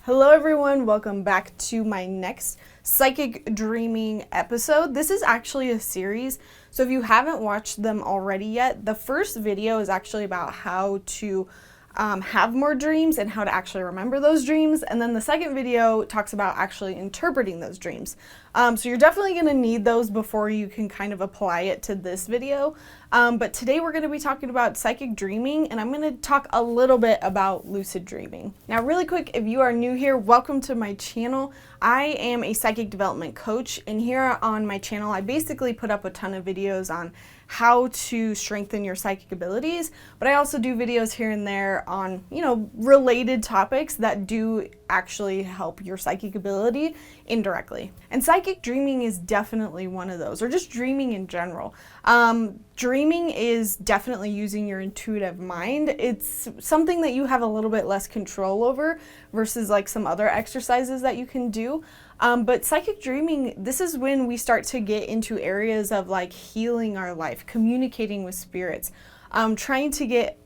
Hello everyone, welcome back to my next psychic dreaming episode. This is actually a series, so if you haven't watched them already yet, the first video is actually about how to have more dreams and how to actually remember those dreams, and then the second video talks about actually interpreting those dreams. So you're definitely going to need those before you can kind of apply it to this video. But today we're going to be talking about psychic dreaming, and I'm going to talk a little bit about lucid dreaming. Now, really quick, if you are new here, welcome to my channel. I am a psychic development coach, and here on my channel, I basically put up a ton of videos on how to strengthen your psychic abilities, but I also do videos here and there on, related topics that do actually help your psychic ability indirectly. And psychic dreaming is definitely one of those, or just dreaming in general. Dreaming is definitely using your intuitive mind. It's something that you have a little bit less control over versus like some other exercises that you can do. But psychic dreaming, this is when we start to get into areas of like healing our life, communicating with spirits, trying to get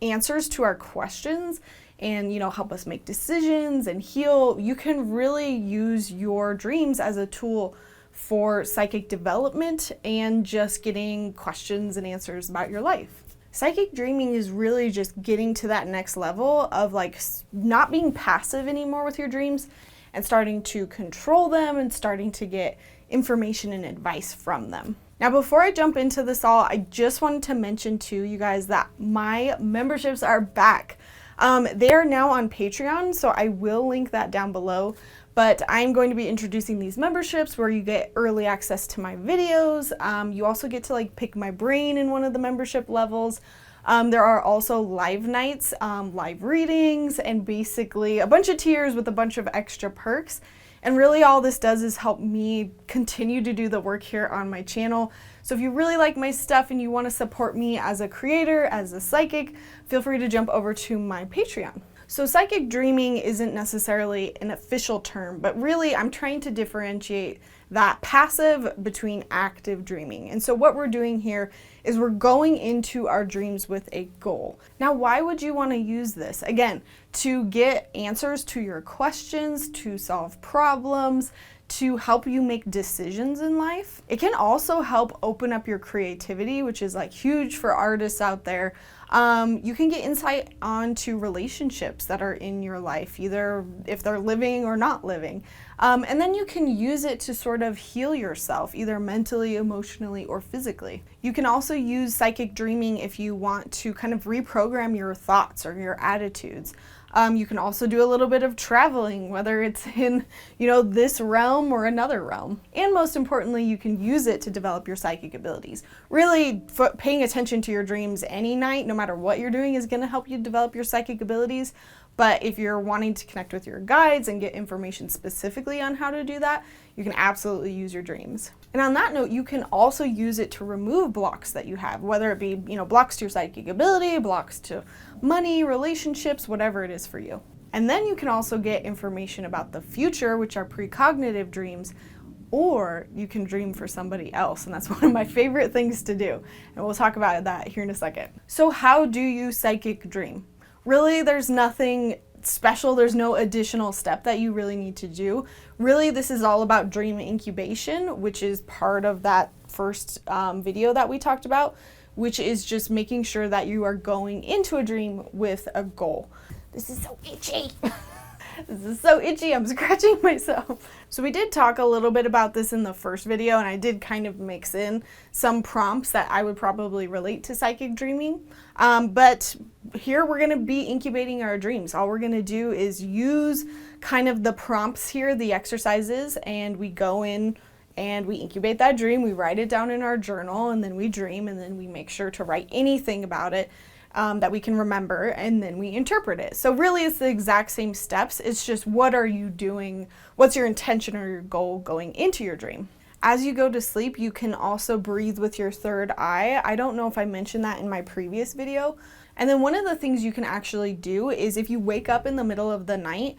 answers to our questions and, help us make decisions and heal. You can really use your dreams as a tool for psychic development and just getting questions and answers about your life. Psychic dreaming is really just getting to that next level of like not being passive anymore with your dreams and starting to control them and starting to get information and advice from them. Now, before I jump into this all, I just wanted to mention to you guys that my memberships are back. They are now on Patreon, so I will link that down below. But I'm going to be introducing these memberships where you get early access to my videos. You also get to like pick my brain in one of the membership levels. There are also live nights, live readings, and basically a bunch of tiers with a bunch of extra perks. And really all this does is help me continue to do the work here on my channel. So if you really like my stuff and you want to support me as a creator, as a psychic, feel free to jump over to my Patreon. So psychic dreaming isn't necessarily an official term, but really I'm trying to differentiate that passive between active dreaming. And so what we're doing here is we're going into our dreams with a goal. Now, why would you want to use this? Again, to get answers to your questions, to solve problems, to help you make decisions in life. It can also help open up your creativity, which is like huge for artists out there. You can get insight onto relationships that are in your life, either if they're living or not living. And then you can use it to sort of heal yourself, either mentally, emotionally, or physically. You can also use psychic dreaming if you want to kind of reprogram your thoughts or your attitudes. You can also do a little bit of traveling, whether it's in, this realm or another realm. And most importantly, you can use it to develop your psychic abilities. Really, paying attention to your dreams any night, no matter what you're doing, is going to help you develop your psychic abilities. But if you're wanting to connect with your guides and get information specifically on how to do that, you can absolutely use your dreams. And on that note, you can also use it to remove blocks that you have, whether it be, blocks to your psychic ability, blocks to money, relationships, whatever it is for you. And then you can also get information about the future, which are precognitive dreams, or you can dream for somebody else. And that's one of my favorite things to do. And we'll talk about that here in a second. So how do you psychic dream? Really, there's nothing special. There's no additional step that you really need to do. Really, this is all about dream incubation, which is part of that first video that we talked about, which is just making sure that you are going into a dream with a goal. This is so itchy. This is so itchy, I'm scratching myself. So we did talk a little bit about this in the first video, and I did kind of mix in some prompts that I would probably relate to psychic dreaming. But here we're gonna be incubating our dreams. All we're gonna do is use kind of the prompts here, the exercises, and we go in and we incubate that dream, we write it down in our journal, and then we dream, and then we make sure to write anything about it that we can remember, and then we interpret it. So really it's the exact same steps. It's just what are you doing? What's your intention or your goal going into your dream? As you go to sleep, you can also breathe with your third eye. I don't know if I mentioned that in my previous video. And then one of the things you can actually do is if you wake up in the middle of the night,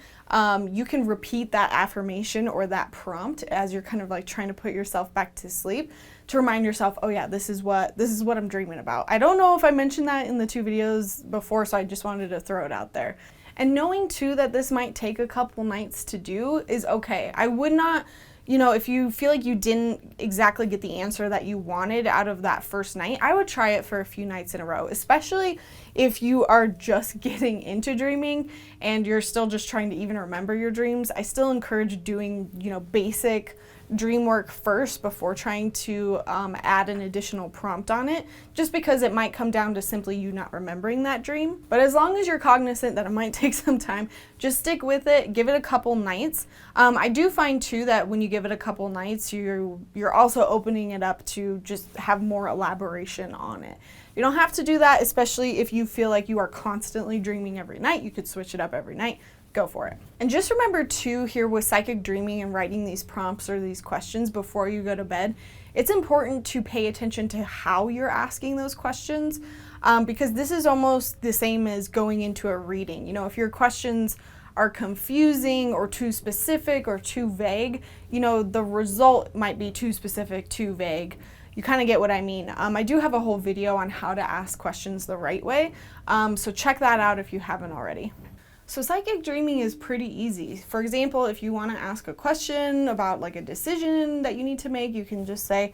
you can repeat that affirmation or that prompt as you're kind of like trying to put yourself back to sleep to remind yourself, oh yeah, this is what I'm dreaming about. I don't know if I mentioned that in the two videos before, so I just wanted to throw it out there. And knowing too that this might take a couple nights to do is okay. I would not, you know, if you feel like you didn't exactly get the answer that you wanted out of that first night, I would try it for a few nights in a row, especially if you are just getting into dreaming and you're still just trying to even remember your dreams. I still encourage doing, you know, basic dream work first before trying to add an additional prompt on it, just because it might come down to simply you not remembering that dream. But as long as you're cognizant that it might take some time, just stick with it, give it a couple nights. I do find too that when you give it a couple nights, you're also opening it up to just have more elaboration on it. You don't have to do that, especially if you feel like you are constantly dreaming every night. You could switch it up every night. Go for it. And just remember too, here with psychic dreaming and writing these prompts or these questions before you go to bed, it's important to pay attention to how you're asking those questions, because this is almost the same as going into a reading. You know, if your questions are confusing or too specific or too vague, you know, the result might be too specific, too vague. You kind of get what I mean. I do have a whole video on how to ask questions the right way, so check that out if you haven't already. So psychic dreaming is pretty easy. For example, if you want to ask a question about like a decision that you need to make, you can just say,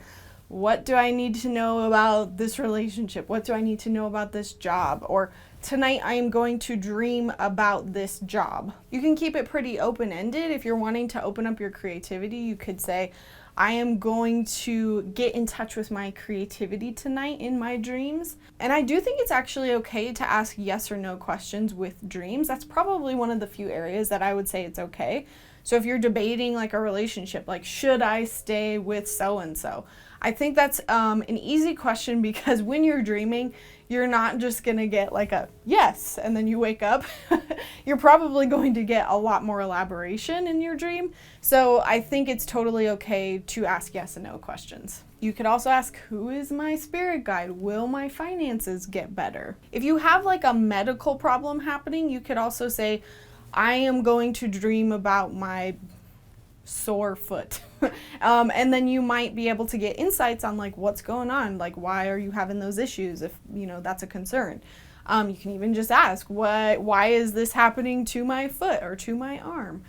what do I need to know about this relationship? What do I need to know about this job? Or tonight I am going to dream about this job. You can keep it pretty open-ended. If you're wanting to open up your creativity, you could say, I am going to get in touch with my creativity tonight in my dreams. And I do think it's actually okay to ask yes or no questions with dreams. That's probably one of the few areas that I would say it's okay. So if you're debating like a relationship, like should I stay with so-and-so? I think that's an easy question, because when you're dreaming, you're not just gonna get like a yes and then you wake up. You're probably going to get a lot more elaboration in your dream. So I think it's totally okay to ask yes and no questions. You could also ask, who is my spirit guide? Will my finances get better? If you have like a medical problem happening, you could also say, I am going to dream about my sore foot. And then you might be able to get insights on like what's going on, like why are you having those issues, if you know that's a concern. You can even just ask, why is this happening to my foot or to my arm?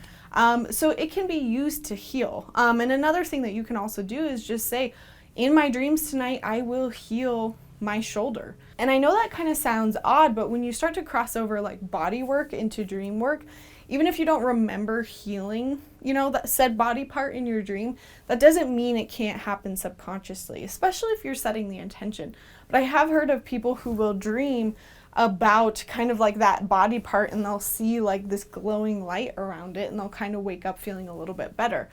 So it can be used to heal. And another thing that you can also do is just say, in my dreams tonight, I will heal my shoulder. And I know that kind of sounds odd, but when you start to cross over like body work into dream work, even if you don't remember healing, you know, that said body part in your dream, that doesn't mean it can't happen subconsciously, especially if you're setting the intention. But I have heard of people who will dream about kind of like that body part, and they'll see like this glowing light around it, and they'll kind of wake up feeling a little bit better.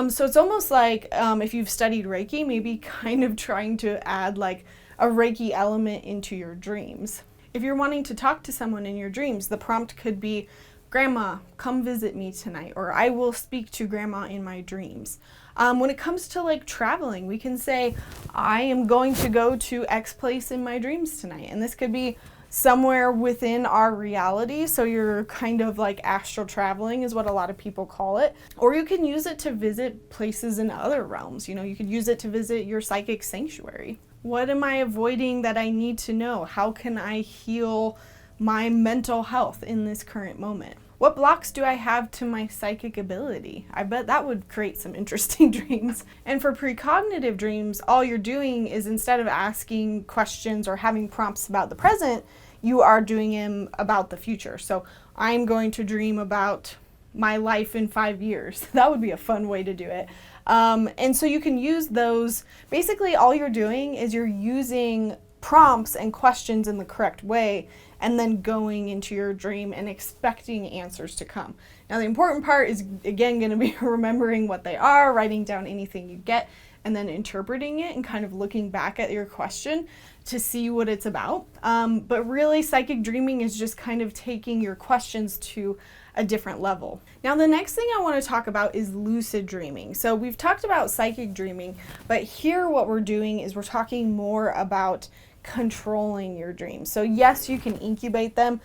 So it's almost like if you've studied Reiki, maybe kind of trying to add like a Reiki element into your dreams. If you're wanting to talk to someone in your dreams, the prompt could be, Grandma, come visit me tonight, or I will speak to Grandma in my dreams. When it comes to like traveling, we can say, I am going to go to X place in my dreams tonight. And this could be somewhere within our reality. So you're kind of like astral traveling is what a lot of people call it. Or you can use it to visit places in other realms. You know, you could use it to visit your psychic sanctuary. What am I avoiding that I need to know? How can I heal my mental health in this current moment? What blocks do I have to my psychic ability? I bet that would create some interesting dreams. And for precognitive dreams, all you're doing is, instead of asking questions or having prompts about the present, you are doing them about the future. So I'm going to dream about my life in 5 years. That would be a fun way to do it. And so you can use those. Basically, all you're doing is you're using prompts and questions in the correct way, and then going into your dream and expecting answers to come. Now, the important part is, again, going to be remembering what they are, writing down anything you get, and then interpreting it and kind of looking back at your question to see what it's about. But really, psychic dreaming is just kind of taking your questions to a different level. Now, the next thing I want to talk about is lucid dreaming. So we've talked about psychic dreaming, but here what we're doing is we're talking more about controlling your dreams. So yes, you can incubate them,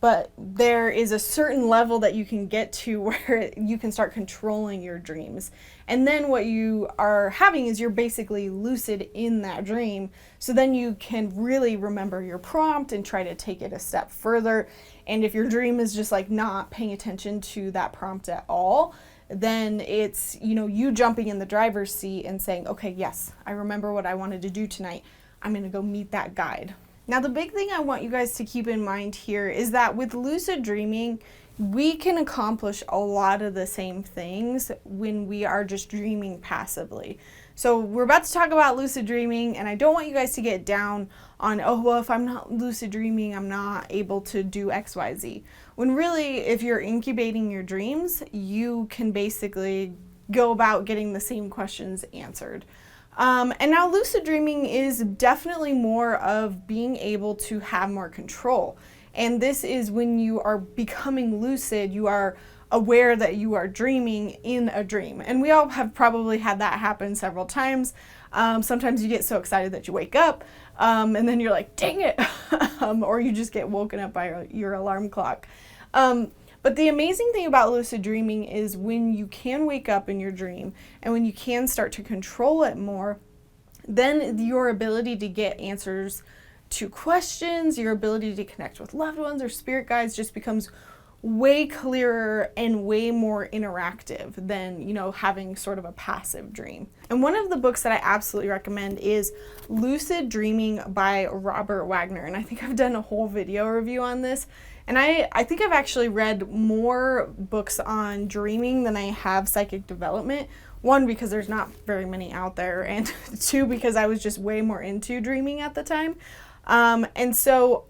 but there is a certain level that you can get to where you can start controlling your dreams. And then what you are having is you're basically lucid in that dream. So then you can really remember your prompt and try to take it a step further. And if your dream is just like not paying attention to that prompt at all, then it's, you jumping in the driver's seat and saying, okay, yes, I remember what I wanted to do tonight. I'm going to go meet that guide. Now, the big thing I want you guys to keep in mind here is that with lucid dreaming, we can accomplish a lot of the same things when we are just dreaming passively. So we're about to talk about lucid dreaming, and I don't want you guys to get down on, oh, well, if I'm not lucid dreaming, I'm not able to do X, Y, Z. When really, if you're incubating your dreams, you can basically go about getting the same questions answered. And now lucid dreaming is definitely more of being able to have more control. And this is when you are becoming lucid, you are aware that you are dreaming in a dream. And we all have probably had that happen several times. Sometimes you get so excited that you wake up and then you're like, dang it, or you just get woken up by your alarm clock. But the amazing thing about lucid dreaming is when you can wake up in your dream and when you can start to control it more, then your ability to get answers to questions, your ability to connect with loved ones or spirit guides just becomes way clearer and way more interactive than, having sort of a passive dream. And one of the books that I absolutely recommend is Lucid Dreaming by Robert Wagner. And I think I've done a whole video review on this. And I think I've actually read more books on dreaming than I have psychic development. One, because there's not very many out there, and two, because I was just way more into dreaming at the time. And so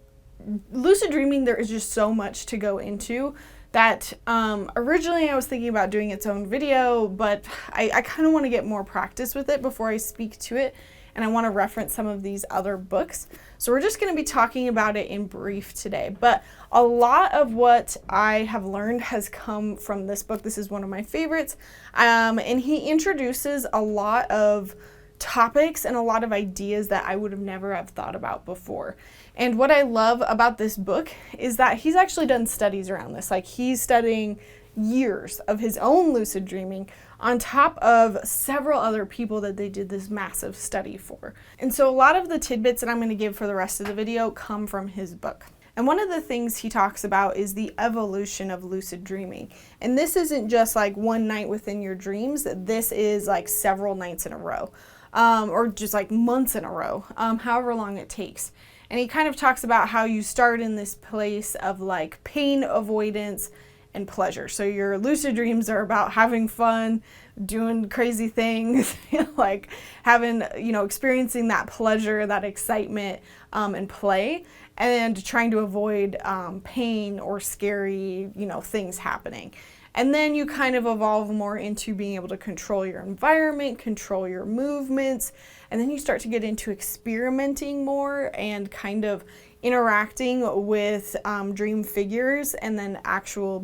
lucid dreaming, there is just so much to go into that originally I was thinking about doing its own video, but I kind of want to get more practice with it before I speak to it. And I want to reference some of these other books. So we're just going to be talking about it in brief today. But a lot of what I have learned has come from this book. This is one of my favorites. And he introduces a lot of topics and a lot of ideas that I would have never have thought about before. And what I love about this book is that he's actually done studies around this. Like, he's studying years of his own lucid dreaming on top of several other people that they did this massive study for. And so a lot of the tidbits that I'm going to give for the rest of the video come from his book. And one of the things he talks about is the evolution of lucid dreaming. And this isn't just like one night within your dreams. This is like several nights in a row, or just like months in a row, however long it takes. And he kind of talks about how you start in this place of like pain avoidance and pleasure. So your lucid dreams are about having fun, doing crazy things, like having, experiencing that pleasure, that excitement, and play, and trying to avoid pain or scary, things happening. And then you kind of evolve more into being able to control your environment, control your movements, and then you start to get into experimenting more and kind of interacting with dream figures and then actual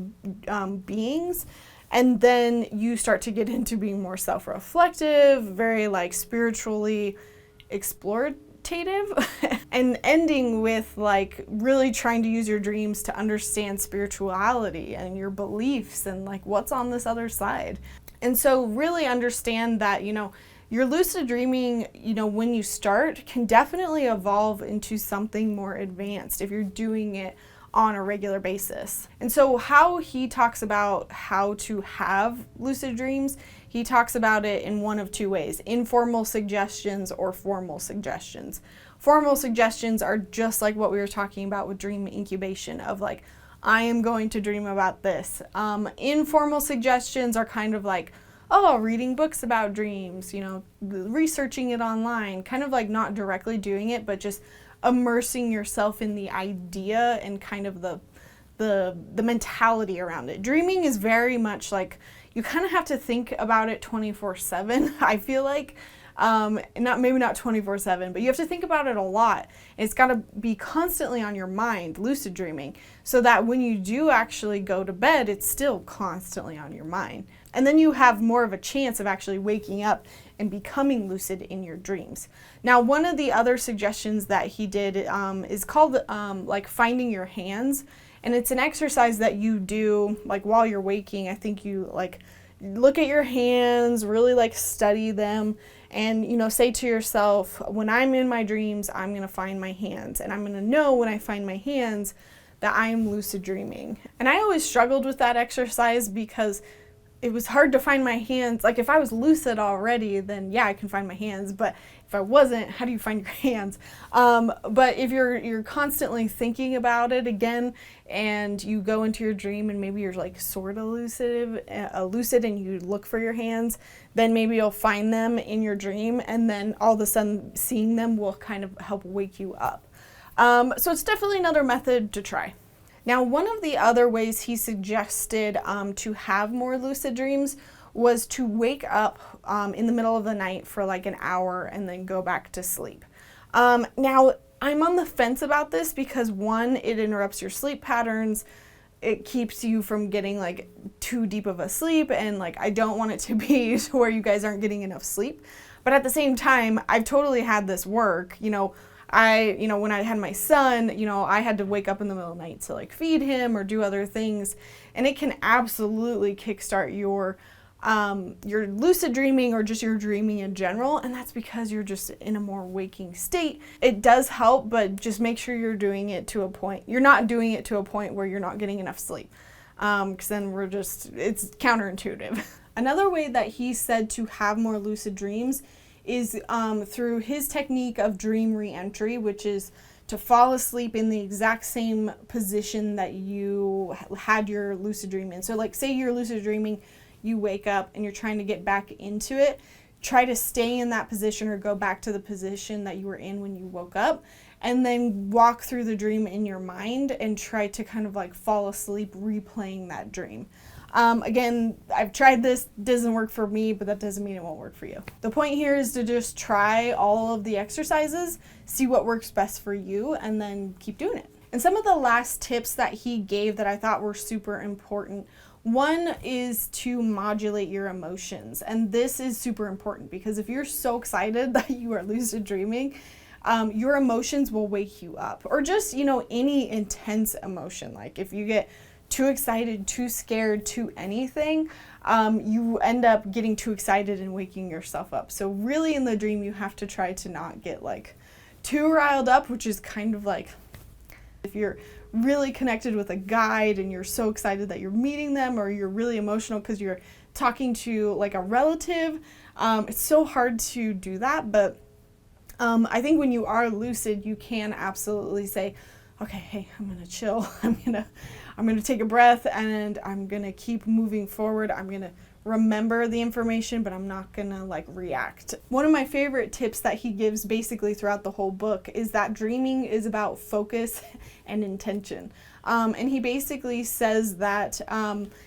beings. And then you start to get into being more self-reflective, very like spiritually explorative, and ending with like really trying to use your dreams to understand spirituality and your beliefs and like what's on this other side. And so really understand that, your lucid dreaming, when you start, can definitely evolve into something more advanced if you're doing it on a regular basis. And so how he talks about how to have lucid dreams, he talks about it in one of two ways: informal suggestions or formal suggestions. Formal suggestions are just like what we were talking about with dream incubation, of like, I am going to dream about this. Informal suggestions are kind of like, reading books about dreams, researching it online, kind of like not directly doing it, but just immersing yourself in the idea and kind of the mentality around it. Dreaming is very much like, you kind of have to think about it 24/7, I feel like. Maybe not 24/7, but you have to think about it a lot. It's got to be constantly on your mind, lucid dreaming, so that when you do actually go to bed, it's still constantly on your mind. And then you have more of a chance of actually waking up and becoming lucid in your dreams. Now, one of the other suggestions that he did is called like finding your hands. And it's an exercise that you do like while you're waking. I think you like look at your hands, really like study them, and say to yourself, when I'm in my dreams, I'm going to find my hands, and I'm going to know when I find my hands that I'm lucid dreaming. And I always struggled with that exercise because it was hard to find my hands. Like if I was lucid already, then yeah, I can find my hands. But if I wasn't, how do you find your hands? But if you're constantly thinking about it again, and you go into your dream and maybe you're like sort of lucid and you look for your hands, then maybe you'll find them in your dream, and then all of a sudden seeing them will kind of help wake you up. So it's definitely another method to try. Now, one of the other ways he suggested to have more lucid dreams was to wake up in the middle of the night for like an hour and then go back to sleep. Now, I'm on the fence about this because one, it interrupts your sleep patterns. It keeps you from getting like too deep of a sleep, and like I don't want it to be to where you guys aren't getting enough sleep. But at the same time, I've totally had this work. When I had my son, I had to wake up in the middle of the night to like feed him or do other things, and it can absolutely kickstart your lucid dreaming or just your dreaming in general, and that's because you're just in a more waking state. It does help, but just make sure you're not doing it to a point where you're not getting enough sleep, because then it's counterintuitive. Another way that he said to have more lucid dreams is through his technique of dream re-entry, which is to fall asleep in the exact same position that you had your lucid dream in. So like say you're lucid dreaming, you wake up and you're trying to get back into it, try to stay in that position or go back to the position that you were in when you woke up, and then walk through the dream in your mind and try to kind of like fall asleep replaying that dream. Again, I've tried this, doesn't work for me, but that doesn't mean it won't work for you. The point here is to just try all of the exercises, see what works best for you, and then keep doing it. And some of the last tips that he gave that I thought were super important, one is to modulate your emotions. And this is super important because if you're so excited that you are lucid dreaming, your emotions will wake you up. Or just, any intense emotion. Like if you get too excited, too scared, too anything, you end up getting too excited and waking yourself up. So really in the dream, you have to try to not get like too riled up, which is kind of like if you're really connected with a guide and you're so excited that you're meeting them, or you're really emotional because you're talking to like a relative. It's so hard to do that, but I think when you are lucid, you can absolutely say, okay, hey, I'm gonna chill. I'm gonna take a breath, and I'm gonna keep moving forward. I'm gonna remember the information, but I'm not gonna like react. One of my favorite tips that he gives basically throughout the whole book is that dreaming is about focus and intention. And he basically says that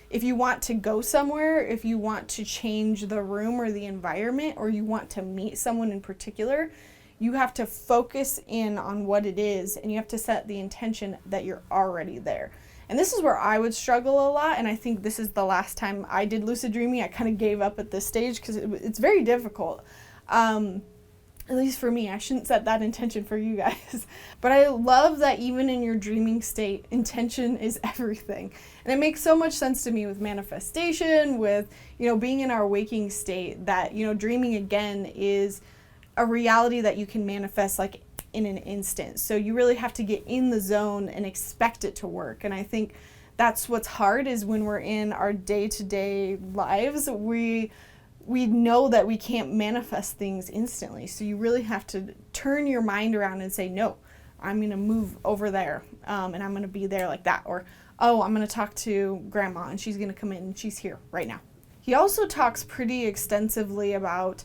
if you want to go somewhere, if you want to change the room or the environment, or you want to meet someone in particular, you have to focus in on what it is, and you have to set the intention that you're already there. And this is where I would struggle a lot, and I think this is the last time I did lucid dreaming. I kind of gave up at this stage because it's very difficult. At least for me. I shouldn't set that intention for you guys. But I love that even in your dreaming state, intention is everything. And it makes so much sense to me with manifestation, with, being in our waking state, that, dreaming again is a reality that you can manifest like in an instant. So you really have to get in the zone and expect it to work. And I think that's what's hard, is when we're in our day-to-day lives, we know that we can't manifest things instantly. So you really have to turn your mind around and say, no, I'm going to move over there, and I'm going to be there like that. Or, oh, I'm going to talk to grandma and she's going to come in and she's here right now. He also talks pretty extensively about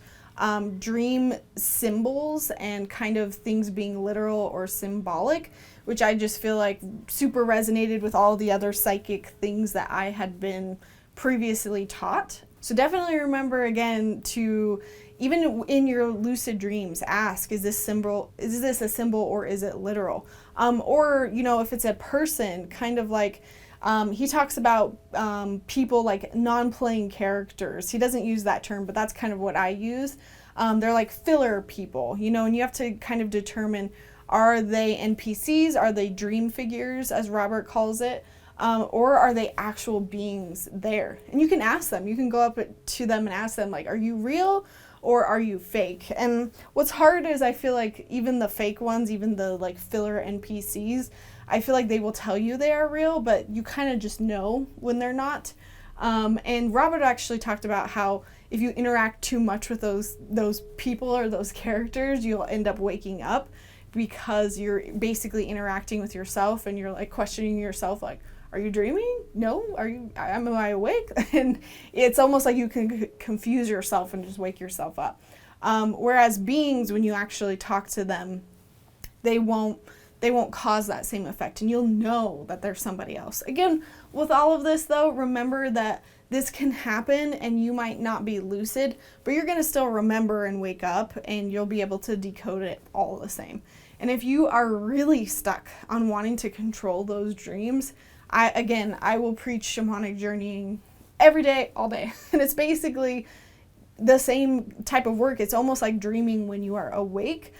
dream symbols and kind of things being literal or symbolic, which I just feel like super resonated with all the other psychic things that I had been previously taught. So definitely remember again to, even in your lucid dreams, ask, is this a symbol or is it literal? Or, if it's a person, kind of like, he talks about people like non-playing characters. He doesn't use that term, but that's kind of what I use. They're like filler people, and you have to kind of determine, Are they NPCs? Are they dream figures, as Robert calls it? Or are they actual beings there? And you can ask them. You can go up to them and ask them, like, are you real or are you fake? And what's hard is I feel like even the fake ones, even the like filler NPCs, I feel like they will tell you they are real, but you kind of just know when they're not. And Robert actually talked about how if you interact too much with those people or those characters, you'll end up waking up, because you're basically interacting with yourself and you're like questioning yourself, like, are you dreaming? No. Am I awake? And it's almost like you can confuse yourself and just wake yourself up. Whereas beings, when you actually talk to them, they won't cause that same effect, and you'll know that there's somebody else. Again, with all of this though, remember that this can happen and you might not be lucid, but you're going to still remember and wake up, and you'll be able to decode it all the same. And if you are really stuck on wanting to control those dreams, I will preach shamanic journeying every day, all day. And it's basically the same type of work. It's almost like dreaming when you are awake,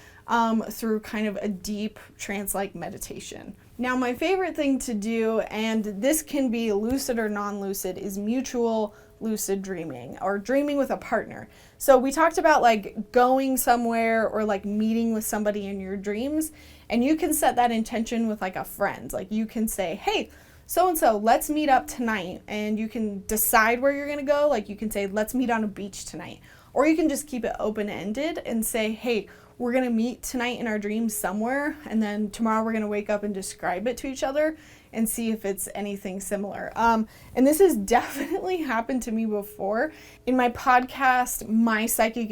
through kind of a deep trance-like meditation. Now, my favorite thing to do, and this can be lucid or non-lucid, is mutual lucid dreaming, or dreaming with a partner. So we talked about like going somewhere or like meeting with somebody in your dreams, and you can set that intention with like a friend. Like you can say, hey, so-and-so, let's meet up tonight, and you can decide where you're going to go. Like you can say, let's meet on a beach tonight, or you can just keep it open-ended and say, hey, we're going to meet tonight in our dreams somewhere, and then tomorrow we're going to wake up and describe it to each other and see if it's anything similar. And this has definitely happened to me before. In my podcast, My Psychic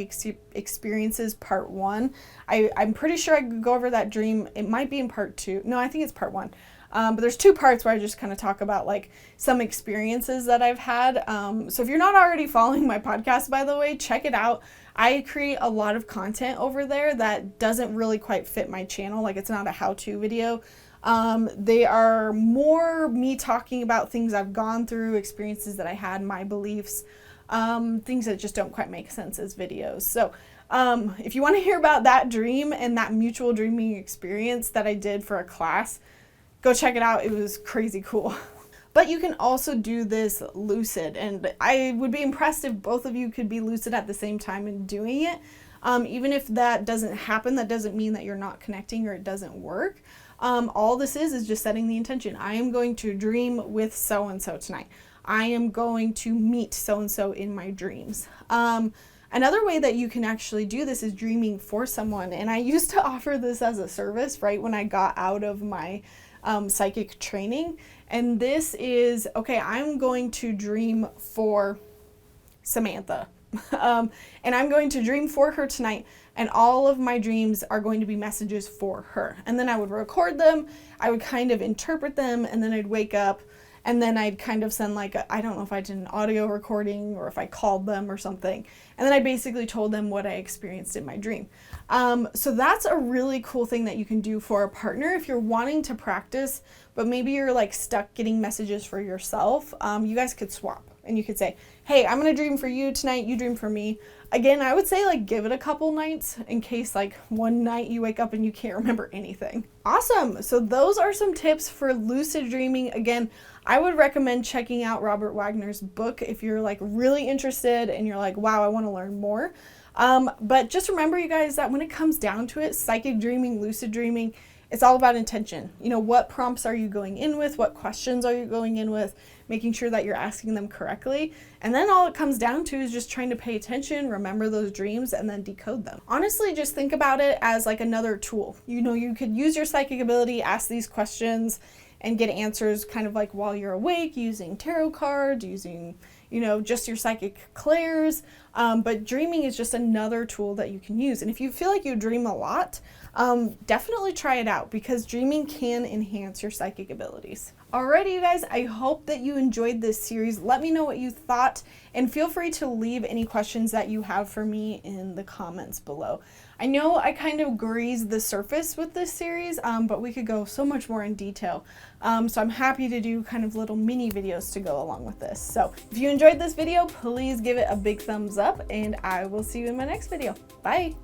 Experiences Part 1, I'm pretty sure I could go over that dream. It might be in Part 2. No, I think it's Part 1. But there's 2 parts where I just kind of talk about like some experiences that I've had. So if you're not already following my podcast, by the way, check it out. I create a lot of content over there that doesn't really quite fit my channel. Like it's not a how-to video. They are more me talking about things I've gone through, experiences that I had, my beliefs, things that just don't quite make sense as videos. So if you want to hear about that dream and that mutual dreaming experience that I did for a class, go check it out. It was crazy cool. But you can also do this lucid, and I would be impressed if both of you could be lucid at the same time and doing it. Even if that doesn't happen, that doesn't mean that you're not connecting or it doesn't work. All this is just setting the intention. I am going to dream with so-and-so tonight. I am going to meet so-and-so in my dreams. Another way that you can actually do this is dreaming for someone. And I used to offer this as a service right when I got out of my psychic training. And this is, okay, I'm going to dream for Samantha. And I'm going to dream for her tonight. And all of my dreams are going to be messages for her. And then I would record them. I would kind of interpret them. And then I'd wake up. And then I'd kind of send like, I don't know if I did an audio recording or if I called them or something. And then I basically told them what I experienced in my dream. So that's a really cool thing that you can do for a partner if you're wanting to practice, but maybe you're like stuck getting messages for yourself. You guys could swap and you could say, hey, I'm going to dream for you tonight. You dream for me. Again, I would say like give it a couple nights in case like one night you wake up and you can't remember anything. Awesome. So those are some tips for lucid dreaming. Again, I would recommend checking out Robert Wagner's book if you're like really interested and you're like, wow, I want to learn more. But just remember, you guys, that when it comes down to it, psychic dreaming, lucid dreaming, it's all about intention. You know, what prompts are you going in with? What questions are you going in with? Making sure that you're asking them correctly. And then all it comes down to is just trying to pay attention, remember those dreams, and then decode them. Honestly, just think about it as like another tool. You know, you could use your psychic ability, ask these questions, and get answers kind of like while you're awake, using tarot cards, using, you know, just your psychic clairs. But dreaming is just another tool that you can use. And if you feel like you dream a lot, definitely try it out because dreaming can enhance your psychic abilities. Alrighty, you guys, I hope that you enjoyed this series. Let me know what you thought and feel free to leave any questions that you have for me in the comments below. I know I kind of grazed the surface with this series, but we could go so much more in detail. So I'm happy to do kind of little mini videos to go along with this. So if you enjoyed this video, please give it a big thumbs up and I will see you in my next video. Bye.